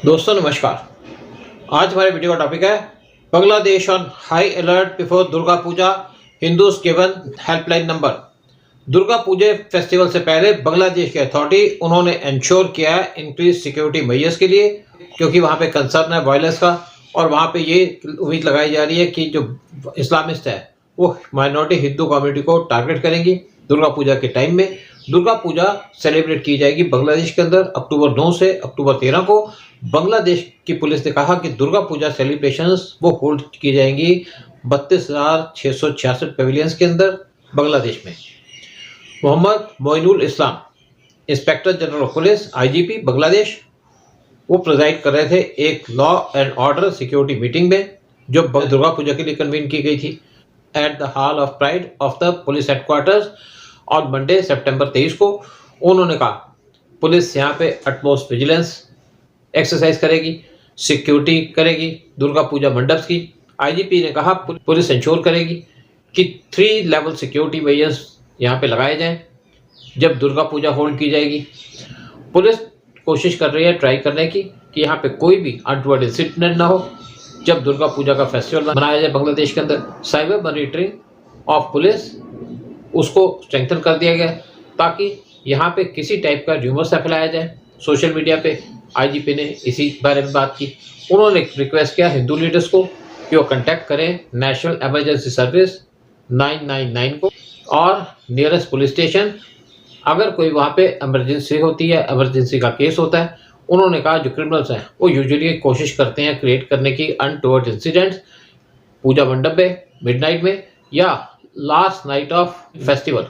दोस्तों नमस्कार। आज हमारे वीडियो का टॉपिक है Bangladesh on high alert before Durga Puja, Hindus given helpline number. Durga Puja festival से पहले बांग्लादेश की अथॉरिटी उन्होंने इंश्योर किया है इंक्रीज सिक्योरिटी मेजर्स के लिए, क्योंकि वहाँ पे कंसर्न है वायलेंस का और वहाँ पे ये उम्मीद लगाई जा रही है कि जो इस्लामिस्ट है वो माइनॉरिटी हिंदू कम्युनिटी को टारगेट करेंगी। दुर्गा पूजा के टाइम में दुर्गा पूजा सेलिब्रेट की जाएगी बांग्लादेश के अंदर अक्टूबर 9 से अक्टूबर 13 को। बांग्लादेश की पुलिस ने कहा कि दुर्गा पूजा सेलिब्रेशंस वो होल्ड की जाएंगी 32,666 पेविलियंस के अंदर बांग्लादेश में। Mohammad Moinul Islam, inspector general of police IGP Bangladesh, वो प्रेजाइड कर रहे थे एक law and order security meeting में जो दुर्गा पूजा के लिए कन्वीन की गई थी at the hall of pride of the police headquarters और मंडे सितंबर 23 को। उन्होंने कहा पुलिस यहाँ पे अटमोस्ट विजिलेंस एक्सरसाइज करेगी, सिक्योरिटी करेगी दुर्गा पूजा मंडप की। आईजीपी ने कहा पुलिस इंश्योर करेगी कि 3 लेवल सिक्योरिटी मेजर्स यहाँ पे लगाए जाएं जब दुर्गा पूजा होल्ड की जाएगी। पुलिस कोशिश कर रही है ट्राई करने की कि यहाँ पे कोई भी अनटवर्ड इंसिडेंट ना हो जब दुर्गा पूजा का फेस्टिवल मनाया जाए बांग्लादेश के अंदर। साइबर मॉनिटरिंग ऑफ पुलिस उसको स्ट्रेंथन कर दिया गया ताकि यहाँ पे किसी टाइप का र्यूमर्स ना फैलाया जाए सोशल मीडिया पे। आईजीपी ने इसी बारे में बात की। उन्होंने रिक्वेस्ट किया हिंदू लीडर्स को कि वो कांटेक्ट करें नेशनल इमरजेंसी सर्विस 999 को और नियरेस्ट पुलिस स्टेशन अगर कोई वहाँ पे इमरजेंसी होती है, इमरजेंसी का केस होता है। उन्होंने कहा जो क्रिमिनल्स हैं वो यूजुअली कोशिश करते हैं क्रिएट करने की अनटवर्ड इंसिडेंट्स पूजा मंडप में मिडनाइट में या लास्ट नाइट ऑफ फेस्टिवल।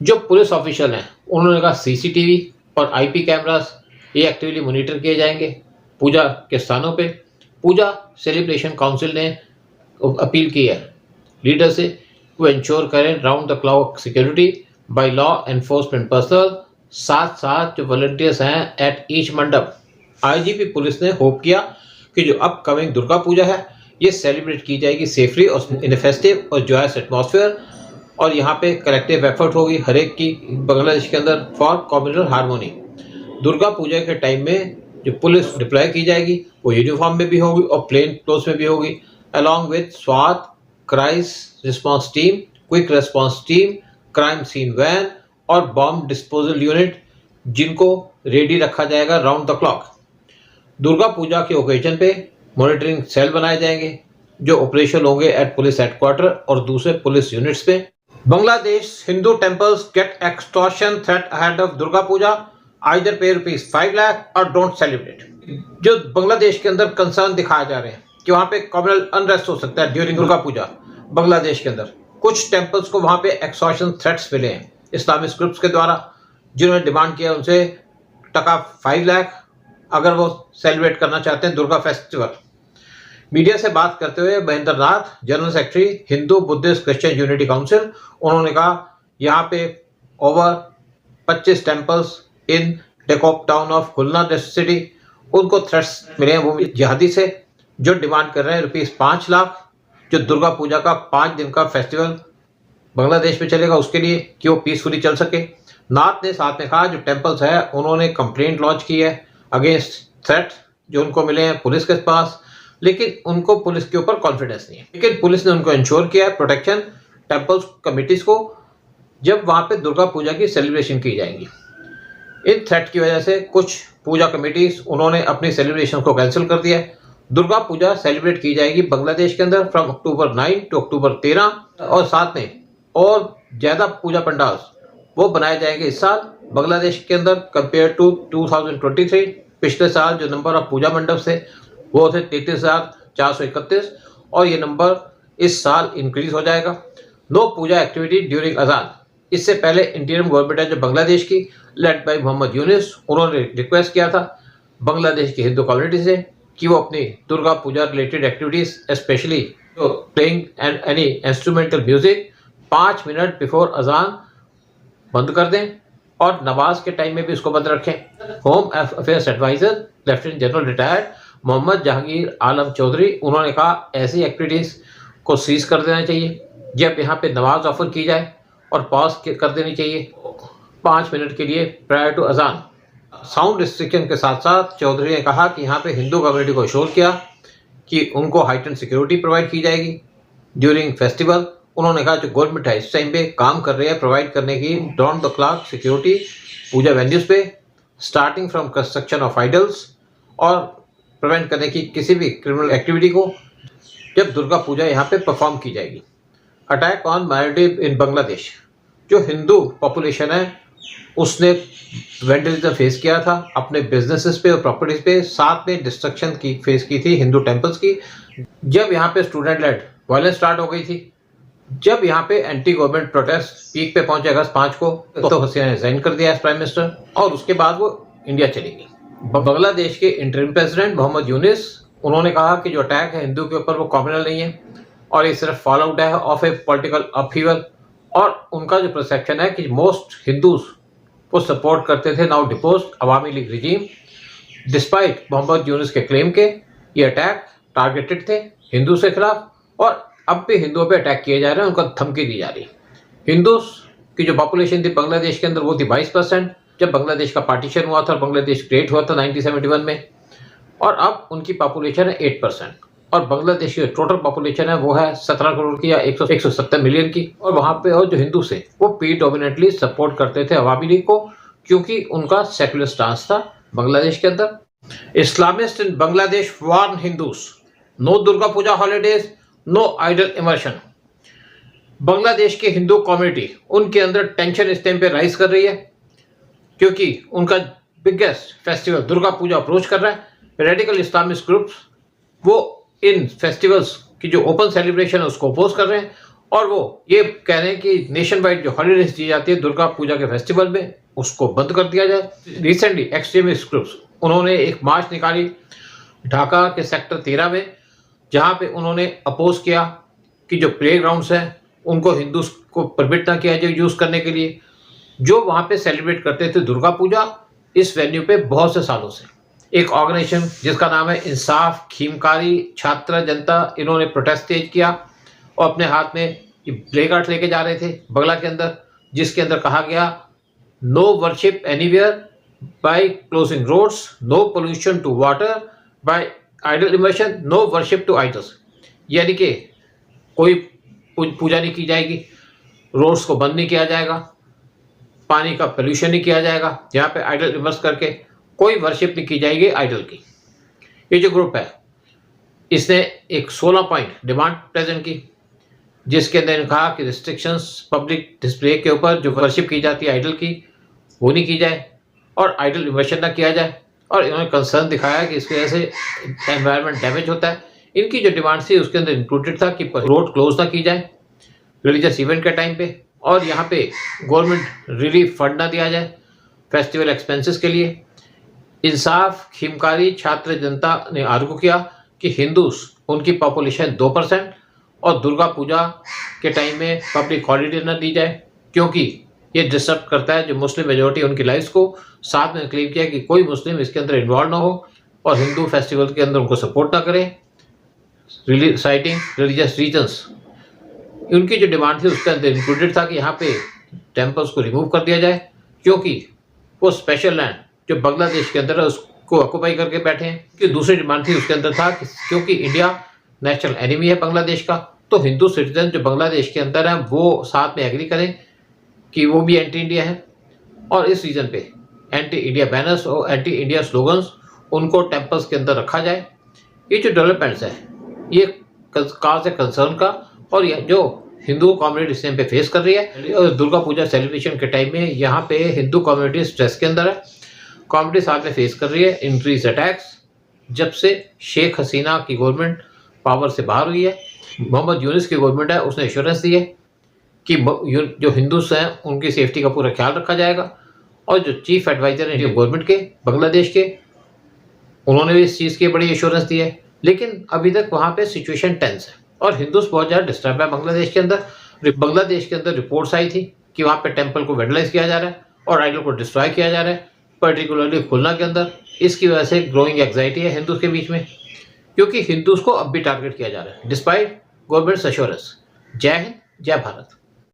जो पुलिस ऑफिशियल हैं उन्होंने कहा सीसीटीवी और आईपी कैमरास ये एक्टिवली मॉनिटर किए जाएंगे पूजा के स्थानों पे। पूजा सेलिब्रेशन काउंसिल ने अपील की है लीडर से वो इंश्योर करें round the clock security by law enforcement personal, साथ साथ जो वॉलंटियर्स हैं एट ईच मंडप। आईजीपी पुलिस ने होप किया कि जो अपकमिंग दुर्गा पूजा है ये सेलिब्रेट की जाएगी सेफली और इन फेस्टिव और जॉयस एटमॉस्फेयर और यहाँ पे कलेक्टिव एफर्ट होगी हर एक की बांग्लादेश के अंदर for communal harmony. Durga Puja के टाइम में जो पुलिस डिप्लॉय की जाएगी वो यूनिफॉर्म में भी होगी और प्लेन क्लोथ में भी होगी अलॉन्ग विद स्वाट, crisis response team, quick response team, crime scene van और बॉम्ब डिस्पोजल यूनिट जिनको रेडी रखा जाएगा round the clock. Durga Puja के ओकेजन पे मॉनिटरिंग सेल बनाए जाएंगे जो ऑपरेशनल होंगे एट पुलिस हेडक्वार्टर और दूसरे पुलिस यूनिट्स पे। Bangladesh Hindu temples get extortion threat ahead of Durga Puja, either पे ₹5 लाख और डोंट सेलिब्रेट। जो बांग्लादेश के अंदर कंसर्न दिखाए जा रहे हैं कि वहाँ पे कम्युनल अनरेस्ट हो सकता है ड्यूरिंग दुर्गा पूजा बांग्लादेश के अंदर। कुछ टेम्पल्स को वहाँ पे एक्सटॉर्शन थ्रेट्स मिले हैं इस्लामिक ग्रुप्स के द्वारा जिन्होंने डिमांड किया उनसे टका 5 लाख अगर वो सेलिब्रेट करना चाहते हैं दुर्गा फेस्टिवल। मीडिया से बात करते हुए Mahendra Nath, general secretary Hindu Buddhist Christian unity council, उन्होंने कहा यहाँ पे over 25 temples in Dacope town of Khulna city उनको थ्रेट्स मिले हैं वो जिहादी से जो डिमांड कर रहे हैं ₹5 लाख जो दुर्गा पूजा का 5 दिन का फेस्टिवल बांग्लादेश में चलेगा उसके लिए कि वो पीसफुली चल सके। नाथ ने साथ में कहा जो टेम्पल्स है उन्होंने कंप्लेंट लॉन्च की है अगेंस्ट थ्रेट जो उनको मिले हैं पुलिस के पास, लेकिन उनको पुलिस के ऊपर कॉन्फिडेंस नहीं है। लेकिन पुलिस ने उनको इंश्योर किया है प्रोटेक्शन टेम्पल्स कमिटीज को जब वहाँ पे दुर्गा पूजा की सेलिब्रेशन की जाएंगी। इन थ्रेट की वजह से कुछ पूजा कमिटीज उन्होंने अपनी सेलिब्रेशन को कैंसिल कर दिया है। दुर्गा पूजा सेलिब्रेट की जाएगी बांग्लादेश के अंदर फ्रॉम अक्टूबर 9 टू अक्टूबर 13 और साथ में और ज़्यादा पूजा पंडाल्स वो बनाए जाएंगे इस साल बांग्लादेश के अंदर कंपेयर टू 2023। पिछले साल जो नंबर ऑफ पूजा मंडप थे वो थे 33,431 और ये नंबर इस साल इंक्रीज हो जाएगा। नो पूजा एक्टिविटी ड्यूरिंग अजान। इससे पहले इंटीरियम गवर्नमेंट है जो बांग्लादेश की लेड बाय मोहम्मद यूनिस, उन्होंने रिक्वेस्ट किया था बांग्लादेश की हिंदू कम्युनिटी से कि वो अपनी Durga Puja related activities specially playing and any instrumental music 5 minute before अजान बंद कर दें और नमाज के टाइम में भी इसको बंद रखें। Home affairs adviser lieutenant general retired Mohammad Jahangir Alam Chowdhury, उन्होंने कहा ऐसी एक्टिविटीज़ को सीज कर देना चाहिए जब यहाँ पे नमाज ऑफर की जाए और पॉज कर देनी चाहिए 5 मिनट के लिए प्रायर टू अजान। साउंड रिस्ट्रिक्शन के साथ साथ चौधरी ने कहा कि यहाँ पे हिंदू कम्युनिटी को एश्योर किया कि उनको हाइटन सिक्योरिटी प्रोवाइड की जाएगी ड्यूरिंग फेस्टिवल। उन्होंने कहा जो गवर्नमेंट है इस टाइम पे काम कर रही है प्रोवाइड करने की round the clock security puja venues पे, starting from construction of idols और प्रिवेंट करने की किसी भी क्रिमिनल एक्टिविटी को जब दुर्गा पूजा यहाँ पे परफॉर्म की जाएगी। अटैक ऑन माइनॉरिटी इन बांग्लादेश, जो हिंदू पॉपुलेशन है उसने वेंडलिज्म फेस किया था अपने बिजनेसेस पे और प्रॉपर्टीज पे, साथ में डिस्ट्रक्शन की फेस की थी हिंदू टेम्पल्स की। जब यहाँ पे स्टूडेंट लेड वायलेंस स्टार्ट हो गई थी, जब यहाँ पे एंटी गवर्नमेंट प्रोटेस्ट पीक पे पहुंचे अगस्त 5 को, तो हसीना ने रिजाइन कर दिया एज प्राइम मिनिस्टर और उसके बाद वो इंडिया चली गई। बांग्लादेश के इंटरिम प्रेसिडेंट मोहम्मद यूनिस, उन्होंने कहा कि जो अटैक है हिंदू के ऊपर वो कॉम्युनल नहीं है और ये सिर्फ फॉल आउट है ऑफ ए पॉलिटिकल अपहीवल। और उनका जो परसेप्शन है कि मोस्ट हिंदूज को सपोर्ट करते थे now deposed Awami League regime. Despite Mohammad Yunus के क्लेम के ये अटैक टारगेटेड थे हिंदू के खिलाफ और अब भी हिंदुओं पे अटैक किए जा रहे हैं, उनको धमकी दी जा रही है। हिंदूज की जो पॉपुलेशन थी बांग्लादेश के अंदर वो थी 22% जब बांग्लादेश का पार्टीशन हुआ था और बांग्लादेश क्रिएट हुआ था 1971 में, और अब उनकी पॉपुलेशन है 8%। और बांग्लादेश की टोटल पॉपुलेशन है वो है 17 करोड़ की या 170 मिलियन की। और वहाँ पे और जो हिंदू थे वो प्रीडोमिनेटली सपोर्ट करते थे अवामी लीग को, क्योंकि उनका सेक्युलर स्टांस था बांग्लादेश के अंदर। Islamist in Bangladesh warn Hindus, no Durga Puja holidays, no idol immersion. Bangladesh के हिंदू कम्युनिटी उनके अंदर टेंशन इस टाइम पे राइज कर रही है क्योंकि उनका biggest festival Durga Puja approach कर रहा है। रेडिकल इस्लामिस्ट ग्रुप्स वो इन फेस्टिवल्स की जो ओपन सेलिब्रेशन है उसको अपोज कर रहे हैं और वो ये कह रहे हैं कि नेशन वाइड जो हॉलीडेज दी जाती है दुर्गा पूजा के फेस्टिवल में उसको बंद कर दिया जाए। रिसेंटली एक्सट्रीमिस्ट ग्रुप्स उन्होंने एक मार्च निकाली ढाका के सेक्टर 13 में, जहाँ पे उन्होंने अपोज किया कि जो प्ले ग्राउंड्स हैं उनको हिंदू को परमिट ना किया जाए यूज़ करने के लिए, जो वहाँ पे सेलिब्रेट करते थे दुर्गा पूजा इस वेन्यू पे बहुत से सालों से। एक ऑर्गेनाइजेशन जिसका नाम है इंसाफ खीमकारी छात्र जनता, इन्होंने प्रोटेस्ट तेज किया और अपने हाथ में प्ले कार्ड लेके जा रहे थे बंगला के अंदर, जिसके अंदर कहा गया no worship anywhere by closing roads, no pollution to water by idol immersion, no worship to idols. यानी कि कोई पूजा नहीं की जाएगी, रोड्स को बंद नहीं किया जाएगा, पानी का पोल्यूशन नहीं किया जाएगा, यहाँ पे आइडल इमर्स करके कोई वर्शिप नहीं की जाएगी आइडल की। ये जो ग्रुप है इसने एक 16 पॉइंट डिमांड प्रेजेंट की, जिसके अंदर कहा कि रिस्ट्रिक्शंस पब्लिक डिस्प्ले के ऊपर जो वर्शिप की जाती है आइडल की वो नहीं की जाए और आइडल इमर्शन ना किया जाए। और इन्होंने कंसर्न दिखाया कि इसकी वजह से एनवायरनमेंट डैमेज होता है। इनकी जो डिमांड थी उसके अंदर इंक्लूडेड था कि रोड क्लोज ना की जाए रिलीजियस इवेंट के टाइम पे, और यहाँ पे गवर्नमेंट रिलीफ फंड ना दिया जाए फेस्टिवल एक्सपेंसेस के लिए। इंसाफ खीमकारी छात्र जनता ने आर्गू किया कि हिंदूज उनकी पॉपुलेशन 2% और दुर्गा पूजा के टाइम में पब्लिक हॉलीडे ना दी जाए क्योंकि ये डिस्टर्ब करता है जो मुस्लिम मेजोरिटी उनकी लाइफ्स को। साथ में क्लेम किया कि कोई मुस्लिम इसके अंदर इन्वॉल्व ना हो और हिंदू फेस्टिवल के अंदर उनको सपोर्ट ना करे। साइटिंग रिलीजियस रीजन्स, उनकी जो डिमांड थी उसके अंदर इंक्लूडेड था कि यहाँ पे टेम्पल्स को रिमूव कर दिया जाए क्योंकि वो स्पेशल लैंड जो बांग्लादेश के अंदर है उसको ऑक्यूपाई करके बैठे हैं। कि दूसरी डिमांड थी उसके अंदर था कि क्योंकि इंडिया नेशनल एनिमी है बांग्लादेश का, तो हिंदू सिटीजन जो बांग्लादेश के अंदर है वो साथ में एग्री करें कि वो भी एंटी इंडिया है और इस रीजन पे एंटी इंडिया बैनर्स और एंटी इंडिया स्लोगन्स उनको टेम्पल्स के अंदर रखा जाए। ये जो डेवलपमेंट्स है ये काज है कंसर्न का और ये जो हिंदू कम्युनिटी इस टाइम पे फेस कर रही है। दुर्गा पूजा सेलिब्रेशन के टाइम में यहाँ पे हिंदू कम्युनिटी स्ट्रेस के अंदर है, कम्युनिटी साथ में फेस कर रही है इंक्रीज अटैक्स जब से शेख हसीना की गवर्नमेंट पावर से बाहर हुई है। मोहम्मद यूनिस की गवर्नमेंट है उसने एश्योरेंस दी है कि जो हिंदूस हैं उनकी सेफ्टी का पूरा ख्याल रखा जाएगा और जो चीफ एडवाइजर हैं गवर्नमेंट के बांग्लादेश के उन्होंने भी इस चीज़ की बड़ी एश्योरेंस दी है। लेकिन अभी तक वहाँ पे सिचुएशन टेंस है और हिंदूस बहुत ज़्यादा डिस्टर्ब है बांग्लादेश के अंदर। बांग्लादेश के अंदर रिपोर्ट्स आई थी कि वहाँ पे टेम्पल को वेंडलाइज किया जा रहा है और आइडल को डिस्ट्रॉय किया जा रहा है, पर्टिकुलरली खुलना के अंदर। इसकी वजह से ग्रोइंग एग्जाइटी है हिंदूस के बीच में क्योंकि हिंदूस को अब भी टारगेट किया जा रहा है डिस्पाइट गवर्नमेंट एश्योरेंस। जय हिंद, जय भारत।